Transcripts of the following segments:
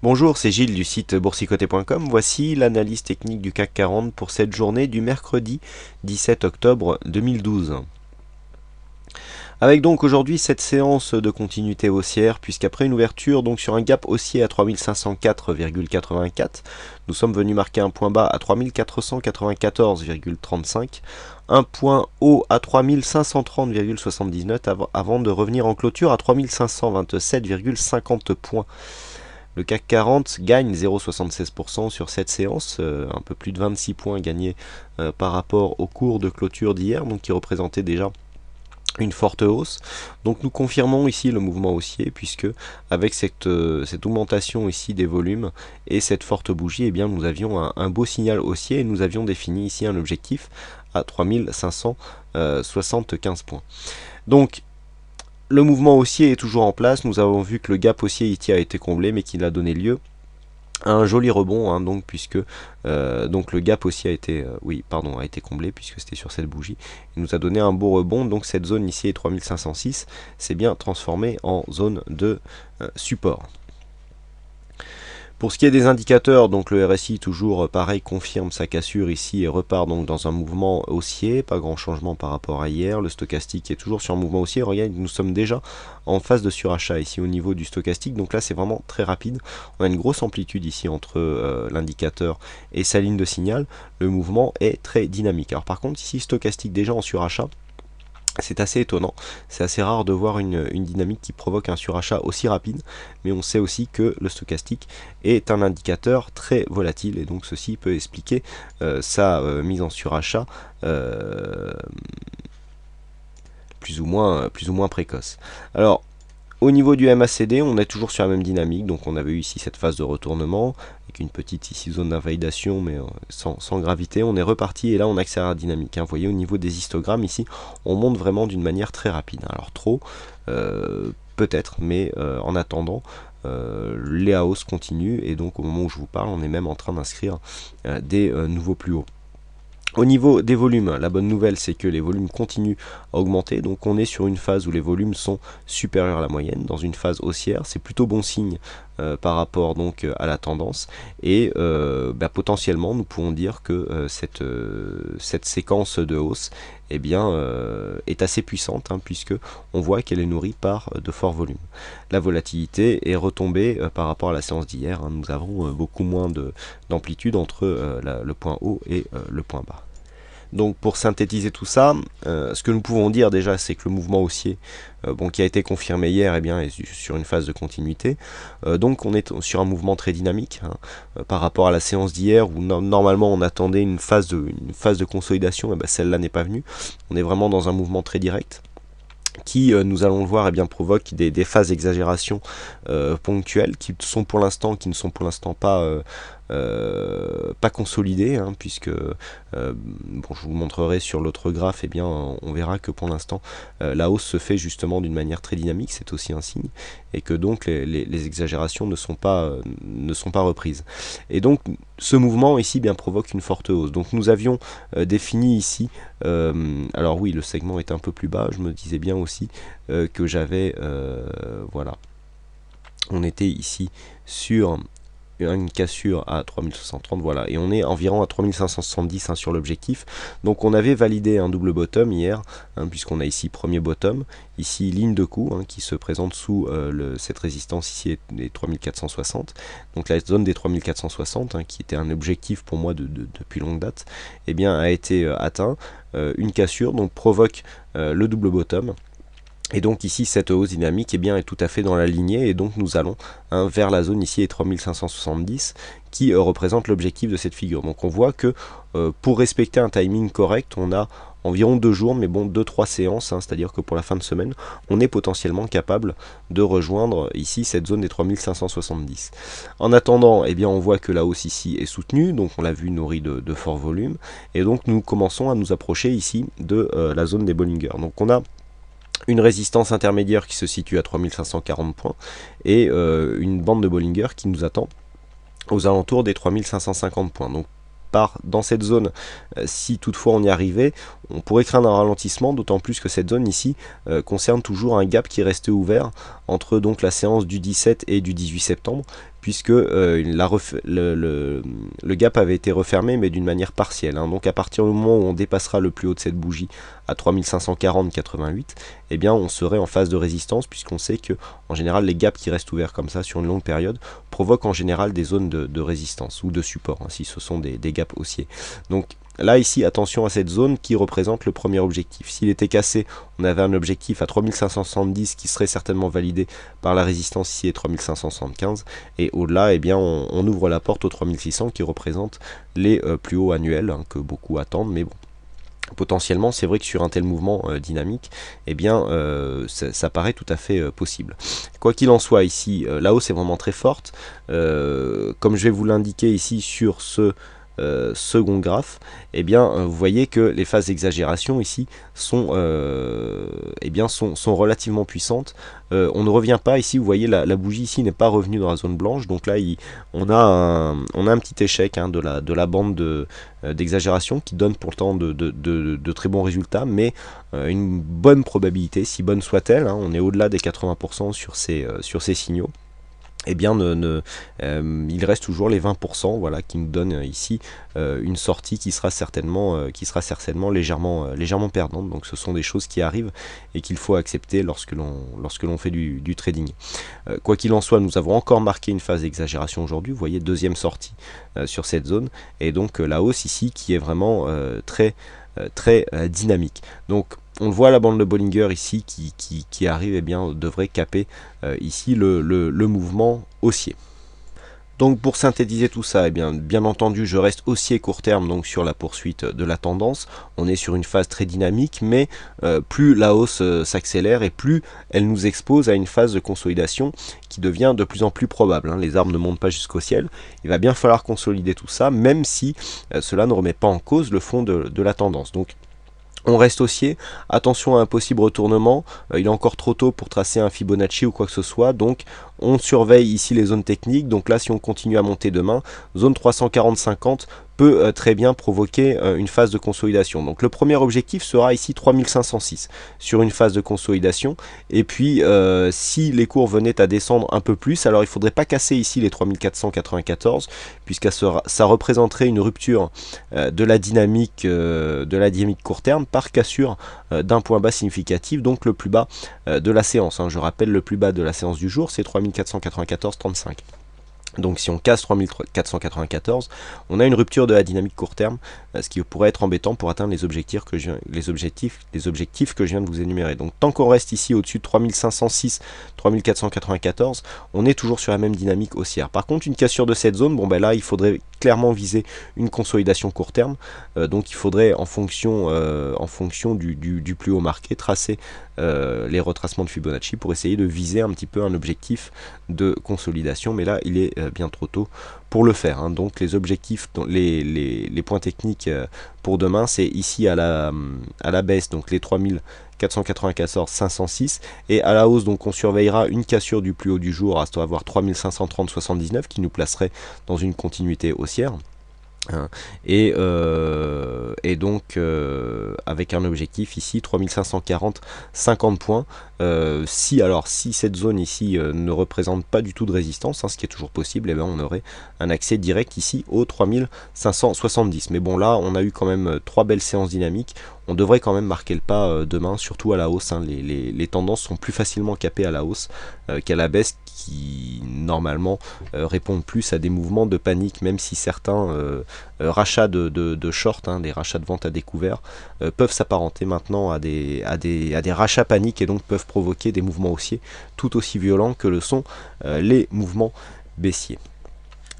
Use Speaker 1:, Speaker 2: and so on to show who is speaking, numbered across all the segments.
Speaker 1: Bonjour, c'est Gilles du site boursicoté.com. Voici l'analyse technique du CAC 40 pour cette journée du mercredi 17 octobre 2012. Avec donc aujourd'hui cette séance de continuité haussière, puisqu'après une ouverture donc sur un gap haussier à 3504,84, nous sommes venus marquer un point bas à 3494,35, un point haut à 3530,79 avant de revenir en clôture à 3527,50 points. Le CAC 40 gagne 0,76% sur cette séance, un peu plus de 26 points gagnés par rapport au cours de clôture d'hier, donc qui représentait déjà une forte hausse. Donc nous confirmons ici le mouvement haussier, puisque avec cette augmentation ici des volumes et cette forte bougie, eh bien nous avions un beau signal haussier et nous avions défini ici un objectif à 3575 points. Donc le mouvement haussier est toujours en place. Nous avons vu que le gap haussier ici a été comblé, mais qu'il a donné lieu à un joli rebond, donc puisque donc le gap haussier a été comblé, puisque c'était sur cette bougie. Il nous a donné un beau rebond. Donc cette zone ici est 3506, c'est bien transformé en zone de support. Pour ce qui est des indicateurs, donc le RSI toujours pareil confirme sa cassure ici et repart donc dans un mouvement haussier, pas grand changement par rapport à hier. Le stochastique est toujours sur un mouvement haussier. Regardez, nous sommes déjà en phase de surachat ici au niveau du stochastique, donc là c'est vraiment très rapide. On a une grosse amplitude ici entre l'indicateur et sa ligne de signal. Le mouvement est très dynamique. Alors par contre ici stochastique déjà en surachat, c'est assez étonnant, c'est assez rare de voir une dynamique qui provoque un surachat aussi rapide, mais on sait aussi que le stochastique est un indicateur très volatile et donc ceci peut expliquer sa mise en surachat plus ou moins précoce. Alors au niveau du MACD, on est toujours sur la même dynamique, donc on avait eu ici cette phase de retournement, avec une petite ici zone d'invalidation, mais sans gravité. On est reparti et là on accélère la dynamique. Vous voyez au niveau des histogrammes ici, on monte vraiment d'une manière très rapide. Alors trop, peut-être, mais en attendant, les hausses continuent et donc au moment où je vous parle, on est même en train d'inscrire des nouveaux plus hauts. Au niveau des volumes, la bonne nouvelle c'est que les volumes continuent à augmenter, donc on est sur une phase où les volumes sont supérieurs à la moyenne, dans une phase haussière, c'est plutôt bon signe par rapport donc à la tendance, et potentiellement nous pouvons dire que cette séquence de hausse eh bien, est assez puissante, puisque on voit qu'elle est nourrie par de forts volumes. La volatilité est retombée par rapport à la séance d'hier, nous avons beaucoup moins d'amplitude entre le point haut et le point bas. Donc pour synthétiser tout ça, ce que nous pouvons dire déjà, c'est que le mouvement haussier qui a été confirmé hier est sur une phase de continuité. Donc on est sur un mouvement très dynamique par rapport à la séance d'hier où normalement on attendait une phase de consolidation, et celle-là n'est pas venue. On est vraiment dans un mouvement très direct qui, nous allons le voir, provoque des phases d'exagération ponctuelles qui ne sont pour l'instant pas consolidées, puisque je vous montrerai sur l'autre graphe, on verra que pour l'instant la hausse se fait justement d'une manière très dynamique, c'est aussi un signe, et que donc les exagérations ne sont pas reprises. Et donc ce mouvement ici provoque une forte hausse. Donc nous avions défini ici, alors oui, le segment est un peu plus bas, je me disais bien aussi que j'avais, voilà, on était ici sur une cassure à 3630, voilà, et on est environ à 3570 sur l'objectif. Donc on avait validé un double bottom hier, puisqu'on a ici premier bottom, ici ligne de coup qui se présente sous cette résistance ici des 3460, donc la zone des 3460 qui était un objectif pour moi depuis longue date, a été atteint. Une cassure donc provoque le double bottom. Et donc ici cette hausse dynamique est tout à fait dans la lignée, et donc nous allons vers la zone ici est 3570 qui représente l'objectif de cette figure. Donc on voit que pour respecter un timing correct, on a environ 2 jours, mais 2-3 séances, c'est-à-dire que pour la fin de semaine, on est potentiellement capable de rejoindre ici cette zone des 3570. En attendant, on voit que la hausse ici est soutenue, donc on l'a vu nourrie de forts volumes, et donc nous commençons à nous approcher ici de la zone des Bollinger. Donc on a une résistance intermédiaire qui se situe à 3540 points et une bande de Bollinger qui nous attend aux alentours des 3550 points. Donc dans cette zone, si toutefois on y arrivait, on pourrait craindre un ralentissement, d'autant plus que cette zone ici concerne toujours un gap qui restait ouvert entre donc la séance du 17 et du 18 septembre, puisque le gap avait été refermé mais d'une manière partielle, hein. Donc à partir du moment où on dépassera le plus haut de cette bougie à 3540,88, eh bien on serait en phase de résistance, puisqu'on sait que en général les gaps qui restent ouverts comme ça sur une longue période provoquent en général des zones de résistance ou de support, hein, si ce sont des gaps haussiers. Donc là ici, attention à cette zone qui représente le premier objectif. S'il était cassé, on avait un objectif à 3570 qui serait certainement validé par la résistance ici à 3575, et au-delà, eh bien, on ouvre la porte aux 3600 qui représentent les plus hauts annuels, hein, que beaucoup attendent, mais bon. Potentiellement, c'est vrai que sur un tel mouvement dynamique, eh bien, ça paraît tout à fait possible. Quoi qu'il en soit, ici, la hausse est vraiment très forte. Comme je vais vous l'indiquer ici sur ce second graphe, eh bien, vous voyez que les phases d'exagération ici sont relativement puissantes. On ne revient pas ici, vous voyez la bougie ici n'est pas revenue dans la zone blanche, donc là on a un petit échec, hein, de la bande d'exagération qui donne pourtant de très bons résultats, mais une bonne probabilité, si bonne soit-elle, hein, on est au-delà des 80% sur ces signaux. Eh bien, il reste toujours les 20%, voilà, qui nous donnent ici une sortie qui sera certainement légèrement perdante. Donc ce sont des choses qui arrivent et qu'il faut accepter lorsque l'on fait du trading. Quoi qu'il en soit, nous avons encore marqué une phase d'exagération aujourd'hui. Vous voyez, deuxième sortie sur cette zone, et donc la hausse ici qui est vraiment très dynamique. Donc on le voit, la bande de Bollinger ici qui arrive, eh bien, devrait caper ici le mouvement haussier. Donc pour synthétiser tout ça, eh bien entendu, je reste haussier court terme, donc sur la poursuite de la tendance. On est sur une phase très dynamique, mais plus la hausse s'accélère et plus elle nous expose à une phase de consolidation qui devient de plus en plus probable, hein. Les arbres ne montent pas jusqu'au ciel. Il va bien falloir consolider tout ça, même si cela ne remet pas en cause le fond de la tendance. Donc on reste haussier, attention à un possible retournement, il est encore trop tôt pour tracer un Fibonacci ou quoi que ce soit, donc on surveille ici les zones techniques. Donc là, si on continue à monter demain, zone 340-50 peut très bien provoquer une phase de consolidation. Donc le premier objectif sera ici 3506 sur une phase de consolidation, et puis si les cours venaient à descendre un peu plus, alors il ne faudrait pas casser ici les 3494, puisque ça représenterait une rupture de la dynamique court terme par cassure d'un point bas significatif, donc le plus bas de la séance, hein. Je rappelle, le plus bas de la séance du jour, c'est 3494,35. Donc si on casse 3494, on a une rupture de la dynamique court terme, ce qui pourrait être embêtant pour atteindre les objectifs que je viens de vous énumérer. Donc tant qu'on reste ici au-dessus de 3506, 3494, on est toujours sur la même dynamique haussière. Par contre, une cassure de cette zone, bon ben là il faudrait clairement viser une consolidation court terme, donc il faudrait en fonction du plus haut marqué tracer les retracements de Fibonacci pour essayer de viser un petit peu un objectif de consolidation, mais là il est bien trop tôt pour le faire, hein. Donc les objectifs, les points techniques pour demain, c'est ici à la baisse, donc les 3494 506, et à la hausse, donc on surveillera une cassure du plus haut du jour, à savoir 3530,79 qui nous placerait dans une continuité haussière. Et donc avec un objectif ici 3540 50 points, si cette zone ici ne représente pas du tout de résistance, hein, ce qui est toujours possible, et bien on aurait un accès direct ici au 3570. Mais bon, là on a eu quand même 3 belles séances dynamiques, on devrait quand même marquer le pas demain, surtout à la hausse, hein. Les tendances sont plus facilement capées à la hausse qu'à la baisse, qui normalement répondent plus à des mouvements de panique, même si certains rachats de short, hein, des rachats de vente à découvert, peuvent s'apparenter maintenant à des rachats paniques, et donc peuvent provoquer des mouvements haussiers tout aussi violents que le sont les mouvements baissiers.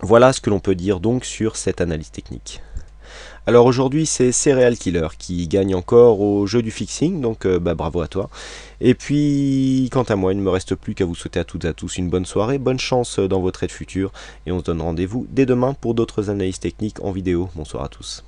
Speaker 1: Voilà ce que l'on peut dire donc sur cette analyse technique. Alors aujourd'hui, c'est Serial Killer qui gagne encore au jeu du fixing, donc bravo à toi. Et puis quant à moi, il ne me reste plus qu'à vous souhaiter à toutes et à tous une bonne soirée, bonne chance dans vos trades futurs, et on se donne rendez-vous dès demain pour d'autres analyses techniques en vidéo. Bonsoir à tous.